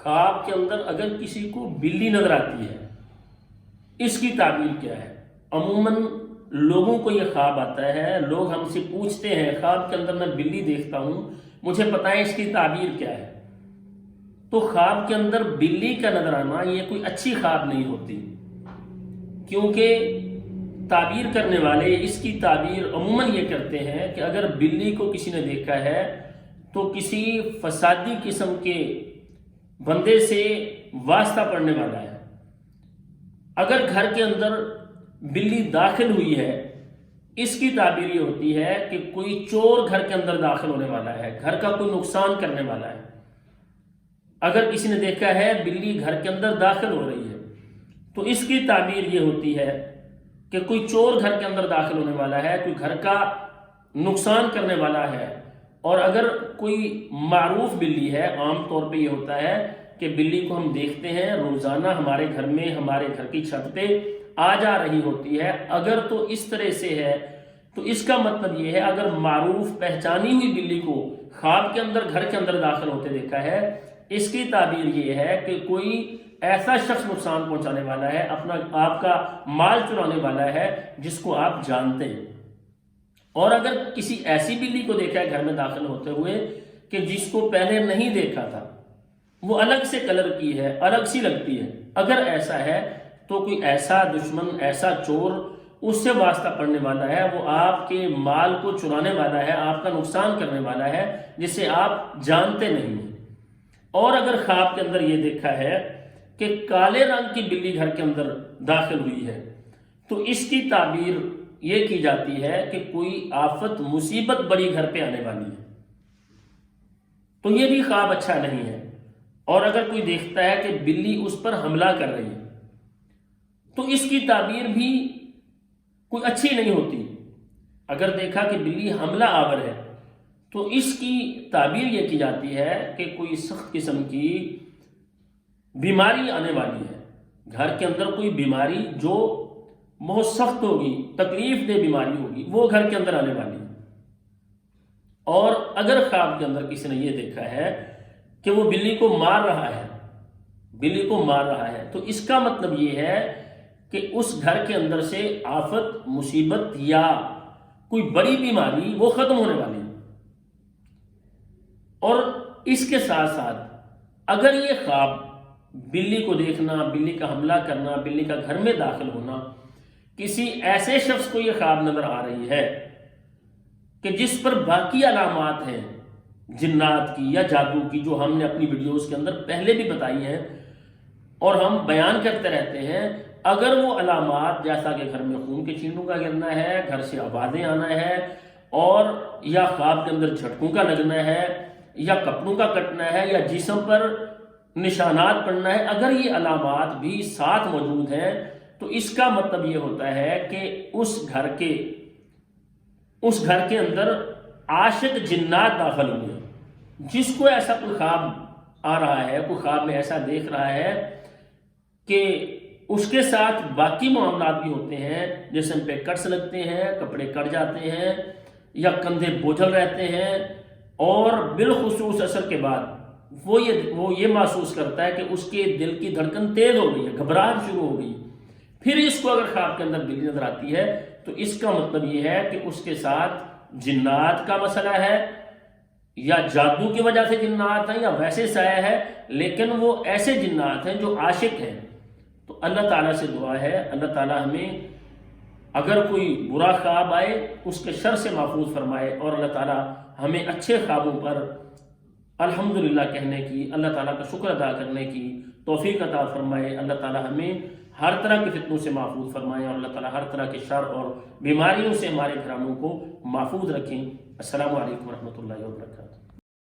خواب کے اندر اگر کسی کو بلی نظر آتی ہے، اس کی تعبیر کیا ہے؟ عموماً لوگوں کو یہ خواب آتا ہے، لوگ ہم سے پوچھتے ہیں خواب کے اندر میں بلی دیکھتا ہوں، مجھے بتائیں اس کی تعبیر کیا ہے؟ تو خواب کے اندر بلی کا نظر آنا یہ کوئی اچھی خواب نہیں ہوتی، کیونکہ تعبیر کرنے والے اس کی تعبیر عموماً یہ کرتے ہیں کہ اگر بلی کو کسی نے دیکھا ہے تو کسی فسادی قسم کے بندے سے واسطہ پڑنے والا ہے۔ اگر گھر کے اندر بلی داخل ہوئی ہے، اس کی تعبیر یہ ہوتی ہے کہ کوئی چور گھر کے اندر داخل ہونے والا ہے، گھر کا کوئی نقصان کرنے والا ہے۔ اگر کسی نے دیکھا ہے بلی گھر کے اندر داخل ہو رہی ہے تو اس کی تعبیر یہ ہوتی ہے کہ کوئی چور گھر کے اندر داخل ہونے والا ہے، کوئی گھر کا نقصان کرنے والا ہے۔ اور اگر کوئی معروف بلی ہے، عام طور پہ یہ ہوتا ہے کہ بلی کو ہم دیکھتے ہیں روزانہ ہمارے گھر میں، ہمارے گھر کی چھت پہ آ جا رہی ہوتی ہے، اگر تو اس طرح سے ہے تو اس کا مطلب یہ ہے اگر معروف پہچانی ہوئی بلی کو خواب کے اندر گھر کے اندر داخل ہوتے دیکھا ہے، اس کی تعبیر یہ ہے کہ کوئی ایسا شخص نقصان پہنچانے والا ہے، آپ کا مال چرانے والا ہے جس کو آپ جانتے ہیں۔ اور اگر کسی ایسی بلی کو دیکھا ہے گھر میں داخل ہوتے ہوئے کہ جس کو پہلے نہیں دیکھا تھا، وہ الگ سے کلر کی ہے، الگ سی لگتی ہے، اگر ایسا ہے تو کوئی ایسا دشمن، ایسا چور اس سے واسطہ پڑنے والا ہے، وہ آپ کے مال کو چرانے والا ہے، آپ کا نقصان کرنے والا ہے جسے آپ جانتے نہیں ہیں۔ اور اگر خواب کے اندر یہ دیکھا ہے کہ کالے رنگ کی بلی گھر کے اندر داخل ہوئی ہے تو اس کی تعبیر یہ کی جاتی ہے کہ کوئی آفت، مصیبت بڑی گھر پہ آنے والی ہے، تو یہ بھی خواب اچھا نہیں ہے۔ اور اگر کوئی دیکھتا ہے کہ بلی اس پر حملہ کر رہی ہے تو اس کی تعبیر بھی کوئی اچھی نہیں ہوتی۔ اگر دیکھا کہ بلی حملہ آور ہے تو اس کی تعبیر یہ کی جاتی ہے کہ کوئی سخت قسم کی بیماری آنے والی ہے، گھر کے اندر کوئی بیماری جو بہت سخت ہوگی، تکلیف دہ بیماری ہوگی، وہ گھر کے اندر آنے والی ہے۔ اور اگر خواب کے اندر کسی نے یہ دیکھا ہے کہ وہ بلی کو مار رہا ہے، بلی کو مار رہا ہے، تو اس کا مطلب یہ ہے کہ اس گھر کے اندر سے آفت، مصیبت یا کوئی بڑی بیماری وہ ختم ہونے والی ہے۔ اور اس کے ساتھ ساتھ اگر یہ خواب بلی کو دیکھنا، بلی کا حملہ کرنا، بلی کا گھر میں داخل ہونا، کسی ایسے شخص کو یہ خواب نظر آ رہی ہے کہ جس پر باقی علامات ہیں جنات کی یا جادو کی، جو ہم نے اپنی ویڈیوز کے اندر پہلے بھی بتائی ہیں اور ہم بیان کرتے رہتے ہیں، اگر وہ علامات جیسا کہ گھر میں خون کے چھینٹوں کا گرنا ہے، گھر سے آوازیں آنا ہے، اور یا خواب کے اندر جھٹکوں کا لگنا ہے، یا کپڑوں کا کٹنا ہے، یا جسم پر نشانات پڑنا ہے، اگر یہ علامات بھی ساتھ موجود ہیں تو اس کا مطلب یہ ہوتا ہے کہ اس گھر کے اندر عاشق جنات داخل ہوئے ہیں۔ جس کو ایسا کوئی خواب آ رہا ہے، کوئی خواب میں ایسا دیکھ رہا ہے کہ اس کے ساتھ باقی معاملات بھی ہوتے ہیں، جسم پہ کٹس لگتے ہیں، کپڑے کٹ جاتے ہیں، یا کندھے بوجھل رہتے ہیں، اور بالخصوص اثر کے بعد وہ یہ محسوس کرتا ہے کہ اس کے دل کی دھڑکن تیز ہو گئی ہے، گھبراہٹ شروع ہو گئی، پھر اس کو اگر خواب کے اندر بلی نظر آتی ہے تو اس کا مطلب یہ ہے کہ اس کے ساتھ جنات کا مسئلہ ہے، یا جادو کی وجہ سے جنات ہیں، یا ویسے سایہ ہے، لیکن وہ ایسے جنات ہیں جو عاشق ہیں۔ تو اللہ تعالیٰ سے دعا ہے اللہ تعالیٰ ہمیں اگر کوئی برا خواب آئے اس کے شر سے محفوظ فرمائے، اور اللہ تعالیٰ ہمیں اچھے خوابوں پر الحمدللہ کہنے کی، اللہ تعالیٰ کا شکر ادا کرنے کی توفیق عطا فرمائے۔ اللہ تعالیٰ ہمیں ہر طرح کے فتنوں سے محفوظ فرمائے، اور اللہ تعالیٰ ہر طرح کے شر اور بیماریوں سے ہمارے گھرانوں کو محفوظ رکھیں۔ السلام علیکم ورحمۃ اللہ وبرکاتہ۔